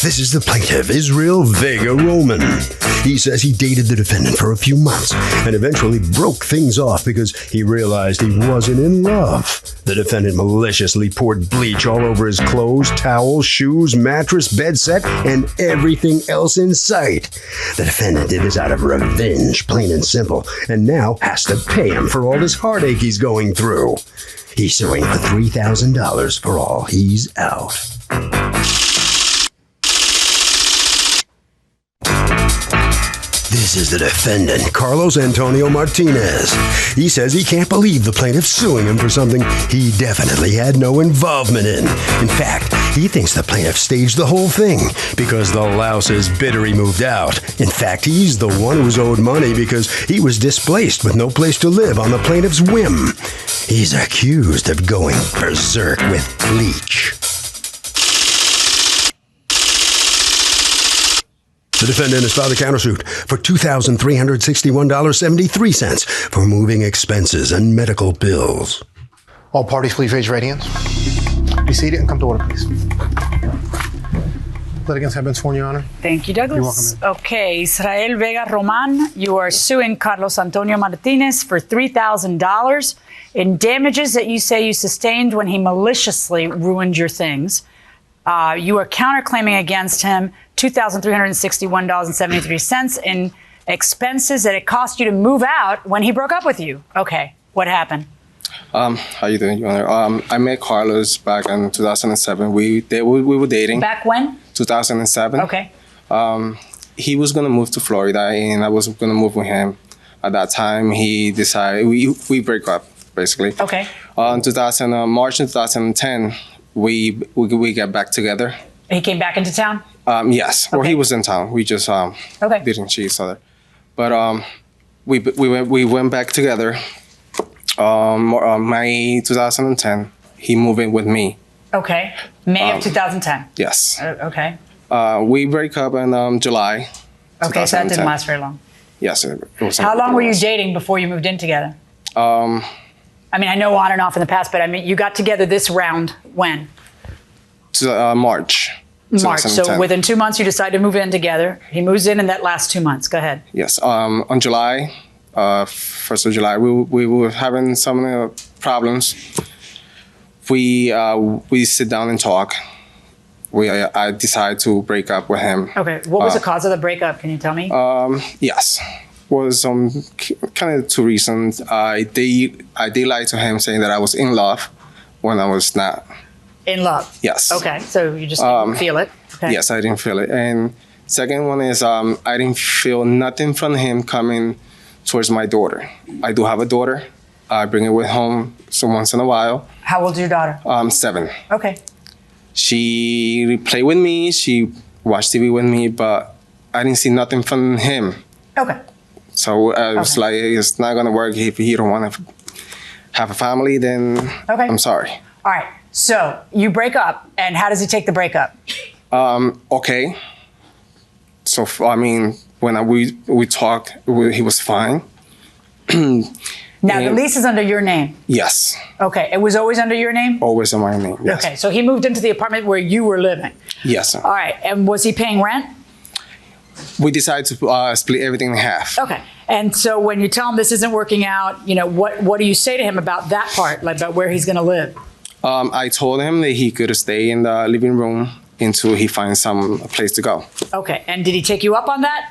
This is the plaintiff, Israel Vega Roman. He says he dated the defendant for a few months and eventually broke things off because he realized he wasn't in love. The defendant maliciously poured bleach all over his clothes, towels, shoes, mattress, bed set, and everything else in sight. The defendant did this out of revenge, plain and simple, and now has to pay him for all this heartache he's going through. He's suing for $3,000 for all he's out. This is the defendant, Carlos Antonio Martinez. He says he can't believe the plaintiff suing him for something he definitely had no involvement in. In fact, he thinks the plaintiff staged the whole thing because the louse is bitter he moved out. In fact, he's the one who's owed money because he was displaced with no place to live on the plaintiff's whim. He's accused of going berserk with bleach. The defendant has filed a countersuit for $2,361.73 for moving expenses and medical bills. All parties, please raise your right hands. Be seated and come to order, please. Litigants have been sworn, Your Honor. Thank you, Douglas. You're welcome. Okay, Israel Vega Roman, you are suing Carlos Antonio Martinez for $3,000 in damages that you say you sustained when he maliciously ruined your things. You are counterclaiming against him $2,361.73 in expenses that it cost you to move out when he broke up with you. Okay, what happened? How you doing, Your Honor? I met Carlos back in 2007. We were dating. Back when? 2007. Okay. He was gonna move to Florida, and I was gonna move with him. At that time, he decided we break up basically. Okay. In March 2010, we get back together. He came back into town? Yes. Okay. Well, he was in town. We just didn't see each other. But we went back together. May 2010, he moved in with me. Okay. May of 2010. Yes. Okay. We break up in July. Okay, so that didn't last very long. Yes, it was. How long were you dating before you moved in together? I mean, I know on and off in the past, but I mean, you got together this round when? March. March. So within 2 months, you decide to move in together. He moves in that last 2 months. Go ahead. Yes. On July, 1st of July, we were having some problems. We sit down and talk. I decided to break up with him. Okay. What was the cause of the breakup? Can you tell me? Yes. Was kind of two reasons. I did lie to him saying that I was in love when I was not. In love? Yes. Okay, so you just didn't feel it? Okay. Yes, I didn't feel it. And second one is I didn't feel nothing from him coming towards my daughter. I do have a daughter. I bring her with home once in a while. How old's your daughter? 7. Okay. She played with me. She watched TV with me, but I didn't see nothing from him. Okay. So I was like, it's not going to work. If he don't want to have a family, then I'm sorry. All right. So you break up, and how does he take the breakup? Okay. So, I mean, when we talked, he was fine. Now, the lease is under your name? Yes. Okay. It was always under your name? Always in my name, yes. Okay. So he moved into the apartment where you were living? Yes. All right. And was he paying rent? We decided to split everything in half. Okay. And so when you tell him this isn't working out, you know, what do you say to him about that part, like about where he's going to live? I told him that he could stay in the living room until he finds some place to go. Okay. And did he take you up on that?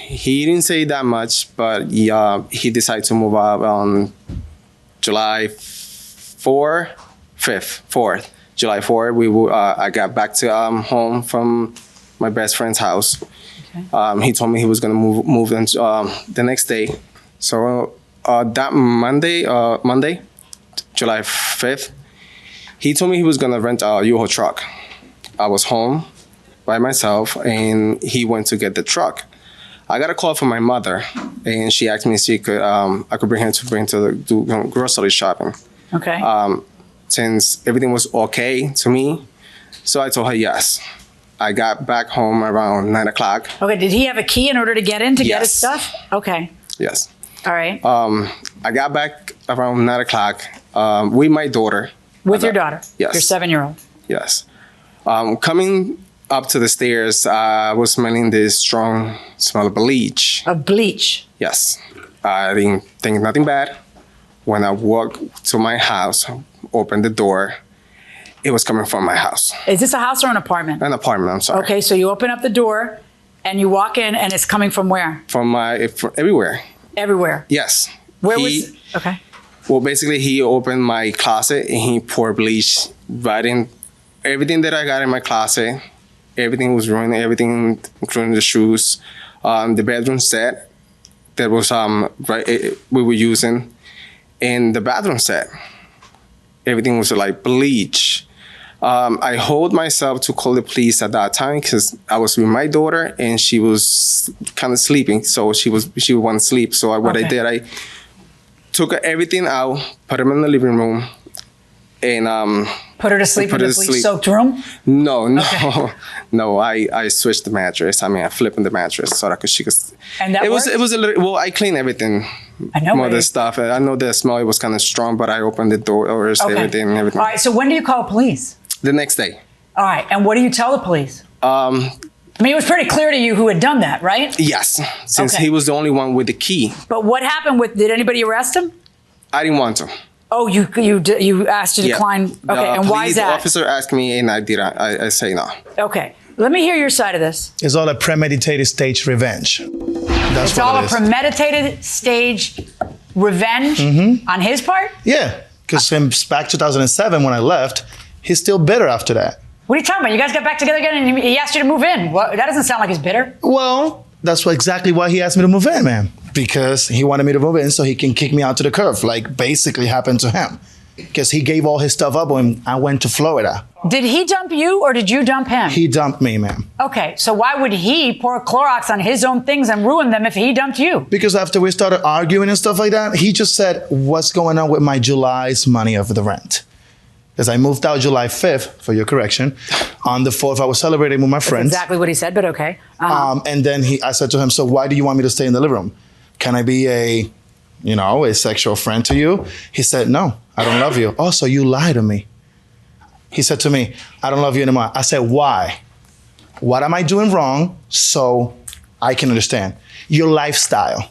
He didn't say that much, but he decided to move up on July 4th. July 4th, I got back to home from my best friend's house. Okay. He told me he was going to move in, the next day. So that Monday, July 5th, he told me he was going to rent a U-Haul truck. I was home by myself, and he went to get the truck. I got a call from my mother, and she asked me if she could, I could bring her to do grocery shopping. Okay. Since everything was okay to me, so I told her yes. I got back home around 9 o'clock. Okay, did he have a key in order to get in to get his stuff? Okay. Yes. All right. I got back around 9 o'clock with my daughter. With your daughter? Yes. Your 7-year-old? Yes. Coming up to the stairs, I was smelling this strong smell of bleach. Of bleach. Yes. I didn't think nothing bad. When I walked to my house, opened the door, it was coming from my house. Is this a house or an apartment? An apartment, I'm sorry. Okay, so you open up the door and you walk in and it's coming from where? From everywhere. Everywhere. Yes. Where was? Okay. Well, basically, he opened my closet and he poured bleach right in everything that I got in my closet. Everything was ruined, everything, including the shoes, the bedroom set that was we were using, and the bathroom set. Everything was like bleach. I hold myself to call the police at that time because I was with my daughter and she was kind of sleeping, so she would want to sleep. So what I did, I took everything out, put them in the living room, and put her to sleep in the bleach-soaked room? No. No. I switched the mattress. I mean, I flipped the mattress so that she could. And that it worked? was a little. Well, I cleaned everything. I know. More of the stuff. I know the smell. It was kind of strong, but I opened the doors, everything. All right. So when do you call police? The next day. All right. And what do you tell the police? I mean, it was pretty clear to you who had done that, right? Yes, since Okay. he was the only one with the key. But what happened with? Did anybody arrest him? I didn't want to. Oh, you asked to decline. Okay. And why is The that? officer asked me, and I did. I say no. Okay. Let me hear your side of this. It's all a premeditated stage revenge. That's It's what all it a is. premeditated stage revenge on his part? Yeah, because back 2007 when I left, he's still bitter after that. What are you talking about? You guys got back together again and he asked you to move in. That doesn't sound like he's bitter. Well, that's exactly why he asked me to move in, man. Because he wanted me to move in so he can kick me out to the curb, like basically happened to him. Because he gave all his stuff up when I went to Florida. Did he dump you or did you dump him? He dumped me, man. Okay, so why would he pour Clorox on his own things and ruin them if he dumped you? Because after we started arguing and stuff like that, he just said, what's going on with my July's money of the rent? Because I moved out July 5th, for your correction. On the 4th, I was celebrating with my friends. Exactly what he said, but okay. And then I said to him, so why do you want me to stay in the living room? Can I be a sexual friend to you? He said, no, I don't love you. Oh, so you lie to me. He said to me, I don't love you anymore. I said, why? What am I doing wrong so I can understand? Your lifestyle.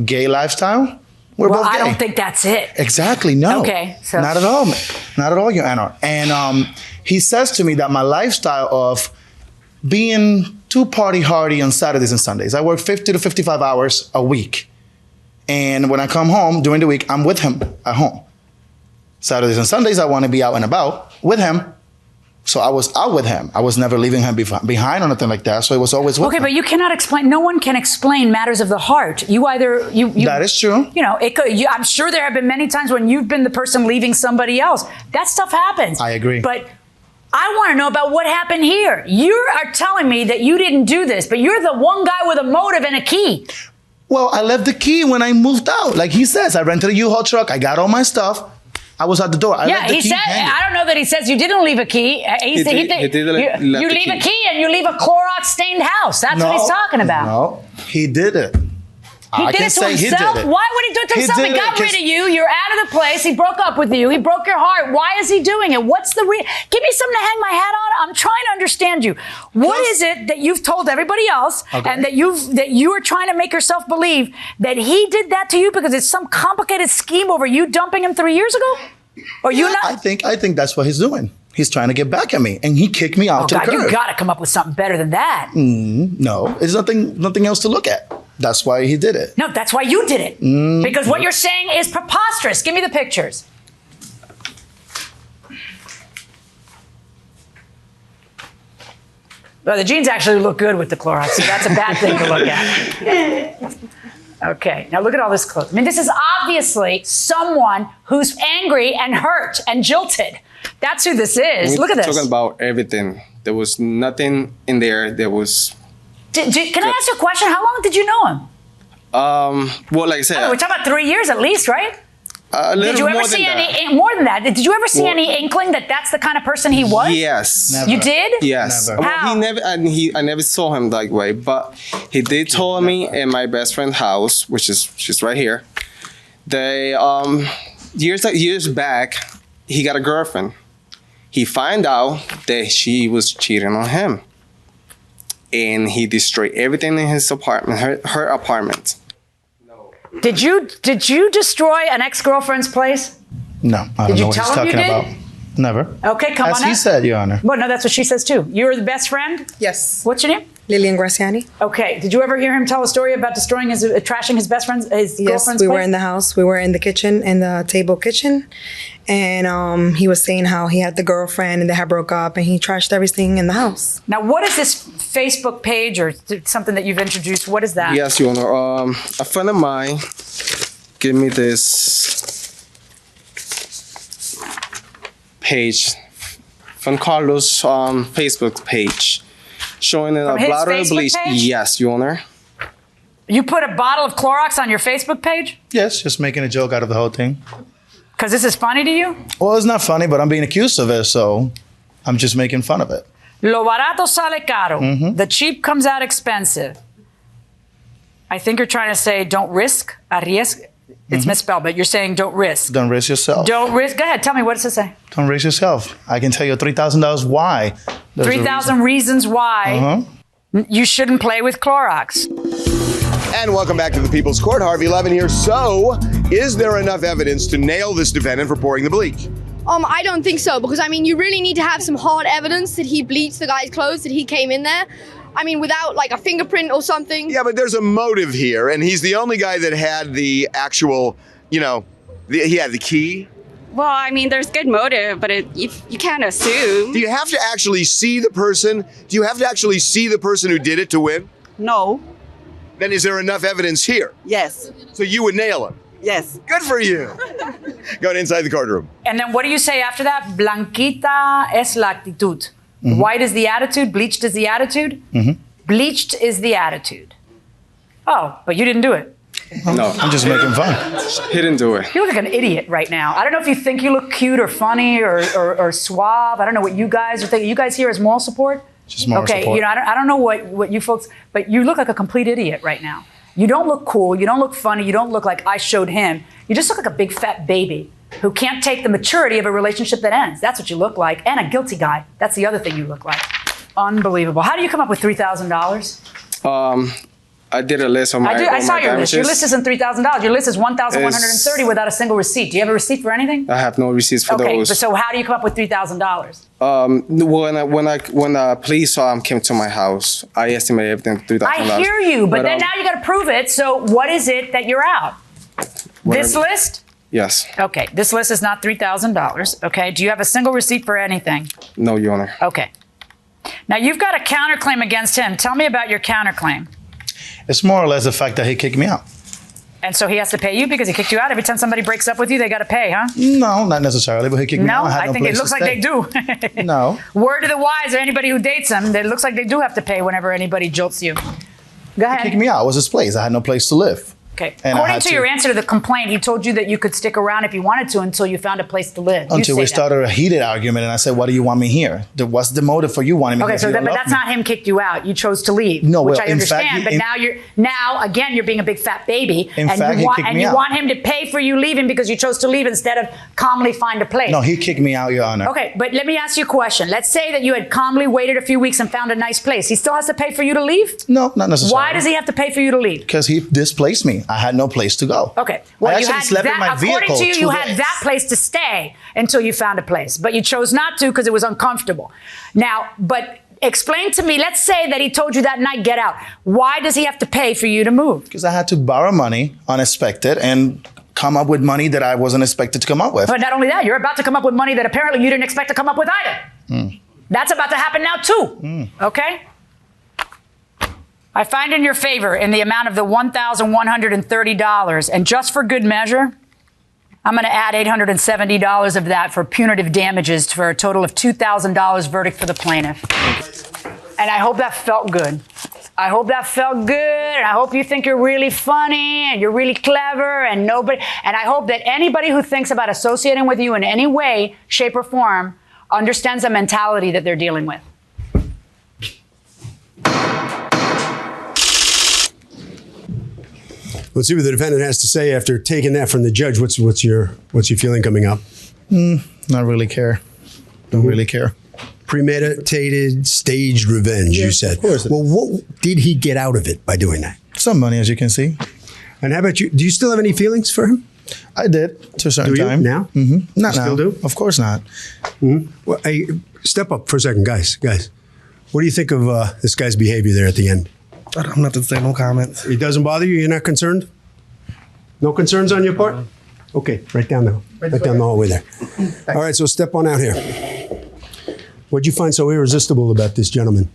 Gay lifestyle? We're Well, both gay. I don't think that's it. Exactly, no. Okay, so- Not at all, man. Not at all, Your Honor. And he says to me that my lifestyle of being too party hardy on Saturdays and Sundays. I work 50 to 55 hours a week. And when I come home during the week, I'm with him at home. Saturdays and Sundays, I want to be out and about with him. So I was out with him. I was never leaving him behind or nothing like that. So it was always with Okay, him. but you cannot explain. No one can explain matters of the heart. You That is true. You know, it could. I'm sure there have been many times when you've been the person leaving somebody else. That stuff happens. I agree. But I want to know about what happened here. You are telling me that you didn't do this, but you're the one guy with a motive and a key. Well, I left the key when I moved out. Like he says, I rented a U-Haul truck. I got all my stuff. I was at the door. I Yeah, left the he key said. hanging. I don't know that he says you didn't leave a key. He said he did left you the leave a key. key and you leave a Clorox stained house. That's what he's talking about. No, he did it. He I did can it to say he himself. did it. Why would he do it to He himself? He did it got rid 'cause- of you. You're out of the place. He broke up with you. He broke your heart. Why is he doing it? What's the Give me something to hang my hat on. I'm trying to understand you. What is it that you've told everybody else, and that you are trying to make yourself believe that he did that to you because it's some complicated scheme over you dumping him 3 years ago? Or you not? I think that's what he's doing. He's trying to get back at me, and he kicked me out Oh to God, the curb. you got to come up with something better than that. No, there's nothing else to look at. That's why he did it. No, that's why you did it. Because what you're saying is preposterous. Give me the pictures. Well, the jeans actually look good with the Clorox, so that's a bad thing to look at. Okay, now look at all this clothes. I mean, this is obviously someone who's angry and hurt and jilted. That's who this is. Look at this. Talking about everything. There was nothing in there. There was. Can I ask you a question? How long did you know him? Well, like I said, We're talking about 3 years at least, right? a little Did you ever more see than that. any more than that? Did you ever see Well- any inkling that that's the kind of person he was? Yes. Never. You did? Yes. Never. Well, How? I never saw him that way, but he did tell me in my best friend's house, which is she's right here. They years back, he got a girlfriend. He find out that she was cheating on him, and he destroyed everything in his apartment, her apartment. Did you destroy an ex-girlfriend's place? No, I Did don't you know what tell he's him you talking did? about. Never. Okay, come As on he up. said, Your Honor. Well, no, that's what she says too. You're the best friend? Yes. What's your name? Lillian Graciani. Okay. Did you ever hear him tell a story about destroying trashing his best friend's, his Yes, girlfriend's we place? were in the house. We were in the kitchen, in the table kitchen. And he was saying how he had the girlfriend and they had broke up and he trashed everything in the house. Now, what is this Facebook page or something that you've introduced? What is that? Yes, Your Honor. A friend of mine gave me this page from Carlos' Facebook page, showing a From his bottle of Facebook bleach. page? Yes, Your Honor. You put a bottle of Clorox on your Facebook page? Yes, just making a joke out of the whole thing. Because this is funny to you? Well, it's not funny, but I'm being accused of it, so I'm just making fun of it. Lo barato sale caro. The cheap comes out expensive. I think you're trying to say don't risk, arriesgue. It's misspelled, but you're saying don't risk. Don't risk yourself. Don't risk. Go ahead. Tell me, what does it say? Don't risk yourself. I can tell you $3,000 why. There's a 3,000 reasons why you shouldn't play with Clorox. And welcome back to the People's Court. Harvey Levin here. So, is there enough evidence to nail this defendant for pouring the bleach? I don't think so, because I mean, you really need to have some hard evidence that he bleached the guy's clothes, that he came in there. I mean, without like a fingerprint or something. Yeah, but there's a motive here, and he's the only guy that had the actual, he had the key. Well, I mean, there's good motive, but you can't assume. Do you have to actually see the person? Do you have to actually see the person who did it to win? No. Then is there enough evidence here? Yes. So you would nail him? Yes. Good for you. Going inside the courtroom. And then what do you say after that? Blanquita es la actitud. White is the attitude. Bleached is the attitude. Bleached is the attitude. Oh, but you didn't do it. No, I'm just making fun. he didn't do it. You look like an idiot right now. I don't know if you think you look cute or funny or suave. I don't know what you guys are thinking. You guys here as moral support? Just moral okay, support. I don't know what you folks, but you look like a complete idiot right now. You don't look cool. You don't look funny. You don't look like I showed him. You just look like a big fat baby who can't take the maturity of a relationship that ends. That's what you look like. And a guilty guy. That's the other thing you look like. Unbelievable. How do you come up with $3,000? I did a list of my I saw your list. Your damages. list isn't $3,000. Your list is $1,130 without a single receipt. Do you have a receipt for anything? I have no receipts for Okay, those. but so how do you come up with $3,000? When the police came to my house, I estimated everything $3,000. I hear you, but then now you got to prove it. So what is it that you're out? This list? Yes. Okay, this list is not $3,000. Okay, do you have a single receipt for anything? No, Your Honor. Okay. Now you've got a counterclaim against him. Tell me about your counterclaim. It's more or less the fact that he kicked me out. And so he has to pay you because he kicked you out. Every time somebody breaks up with you, they got to pay, huh? No, not necessarily, but he kicked me No, out. had I think it place looks to like they stay. do. No. Word to the wise, or anybody who dates him, it looks like they do have to pay whenever anybody jilts you. Go He ahead. kicked me out. It was his place. I had no place to live. Okay. And I According had to your answer to the complaint, he told you that you could stick around if you wanted to until you found a place to live. You Until say we that. started a heated argument, and I said, "Why do you want me here? What's the motive for you wanting me Okay, here? so if you don't but love that's me?" not him kicked you out. You chose to leave, No, which well, I in fact, understand. he- But now again you're being a big fat baby, In fact, he kicked me you out. want him to pay for you leaving because you chose to leave instead of calmly find a place. No, he kicked me out, Your Honor. Okay, but let me ask you a question. Let's say that you had calmly waited a few weeks and found a nice place. He still has to pay for you to leave? No, not necessarily. Why does he have to pay for you to leave? Because he displaced me. I had no place to go. Okay. I you actually had slept in my according vehicle to you, 2 you had days. that place to stay until you found a place, but you chose not to because it was uncomfortable. Now, but explain to me, let's say that he told you that night, get out. Why does he have to pay for you to move? Because I had to borrow money, unexpected, and come up with money that I wasn't expected to come up with. But not only that, you're about to come up with money that apparently you didn't expect to come up with either. That's about to happen now too. Okay? I find in your favor in the amount of the $1,130, and just for good measure, I'm going to add $870 of that for punitive damages for a total of $2,000 verdict for the plaintiff. And I hope that felt good. I hope that felt good, and I hope you think you're really funny and you're really clever, and I hope that anybody who thinks about associating with you in any way, shape, or form understands the mentality that they're dealing with. Let's see what the defendant has to say after taking that from the judge. What's your feeling coming up? Not really care. Don't really care. Premeditated, staged revenge, you said. of course it Well, what did he get out of it by doing that? Some money, as you can see. And how about you? Do you still have any feelings for him? I did to a certain Do you time. now? Not Still now. do? Of course not. Well, hey, step up for a second, guys. What do you think of this guy's behavior there at the end? I'm not to say no comments. It doesn't bother you? You're not concerned? No concerns on your part? Okay, right down the hallway there. All right, so step on out here. What'd you find so irresistible about this gentleman?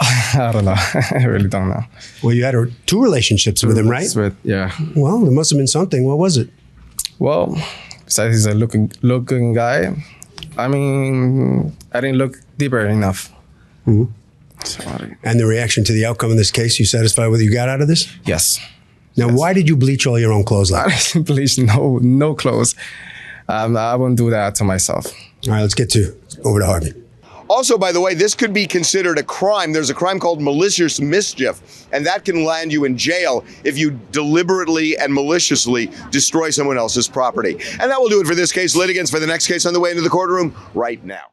I don't know. I really don't know. Well, you had two relationships with him, right? Yeah. Well, there must have been something. What was it? Well, besides he's a looking guy, I mean, I didn't look deeper enough. Sorry. And the reaction to the outcome in this case, you satisfied with what you got out of this? Yes. Now, why did you bleach all your own clothes like that? I didn't bleach no clothes. I wouldn't do that to myself. All right, let's get over to Harvey. Also, by the way, this could be considered a crime. There's a crime called malicious mischief, and that can land you in jail if you deliberately and maliciously destroy someone else's property. And that will do it for this case. Litigants for the next case on the way into the courtroom right now.